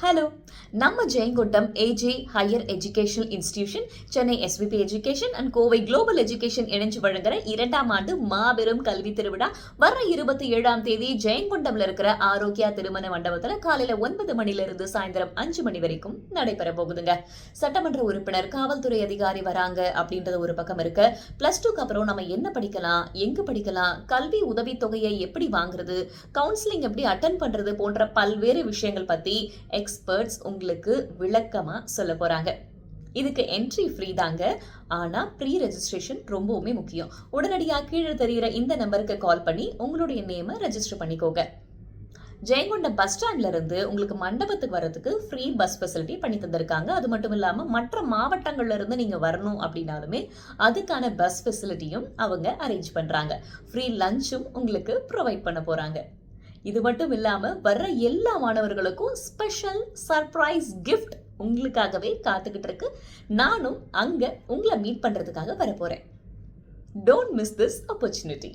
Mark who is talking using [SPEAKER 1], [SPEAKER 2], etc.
[SPEAKER 1] Hello, நம்ம Jayankondam AJ higher educational institution, Chennai SVP education and Kovai global education இணைஞ்சு வழங்குற 2ஆம் ஆண்டு மாபெரும் கல்வி திருவிழா வர 27ஆம் தேதி ஜெயங்கொண்டம்ல இருக்கிற ஆரோக்கியா திருமண மண்டபத்துல காலையில 9 மணிலிருந்து சாயந்தரம் 5 மணி வரைக்கும் நடைபெற போகுதுங்க. சட்டமன்ற உறுப்பினர், காவல்துறை அதிகாரி வராங்க அப்படின்றது ஒரு பக்கம் இருக்கு. +2க்கு அப்புறம் நம்ம என்ன படிக்கலாம், எங்க படிக்கலாம், கல்வி உதவித்தொகையை எப்படி வாங்குறது, கவுன்சிலிங் எப்படி அட்டன் பண்றது போன்ற பல்வேறு விஷயங்கள் பத்தி எக்ஸ்பர்ட்ஸ் உங்களுக்கு விளக்கமா சொல்ல போறாங்க. இதுக்கு என்ட்ரி ஃப்ரீ தாங்க. ஆனா ப்ரீ ரெஜிஸ்ட்ரேஷன் ரொம்பவுமே முக்கியம். உடனடியாக கீழே தெரிகிற இந்த நம்பருக்கு கால் பண்ணி உங்களுடைய நேமை ரெஜிஸ்டர் பண்ணிக்கோங்க. ஜெயங்கொண்டம் பஸ் ஸ்டாண்ட்ல இருந்து உங்களுக்கு மண்டபத்துக்கு வரதுக்கு ஃப்ரீ பஸ் ஃபெசிலிட்டி பண்ணி தந்திருக்காங்க. அது மட்டும் இல்லாம மற்ற மாவட்டங்கள்ல இருந்து நீங்க வரணும் அப்படின்னாலுமே அதுக்கான பஸ் ஃபெசிலிட்டியும் அவங்க அரேஞ்ச் பண்றாங்க. ஃப்ரீ லஞ்சும் உங்களுக்கு ப்ரொவைட் பண்ண போறாங்க. இது மட்டும் இல்லாம வர்ற எல்லா மாணவர்களுக்கும் ஸ்பெஷல் சர்ப்ரைஸ் கிஃப்ட் உங்களுக்காகவே காத்துக்கிட்டு இருக்கு. நானும் அங்க உங்களை மீட் பண்றதுக்காக வரப்போறேன். Don't miss this opportunity.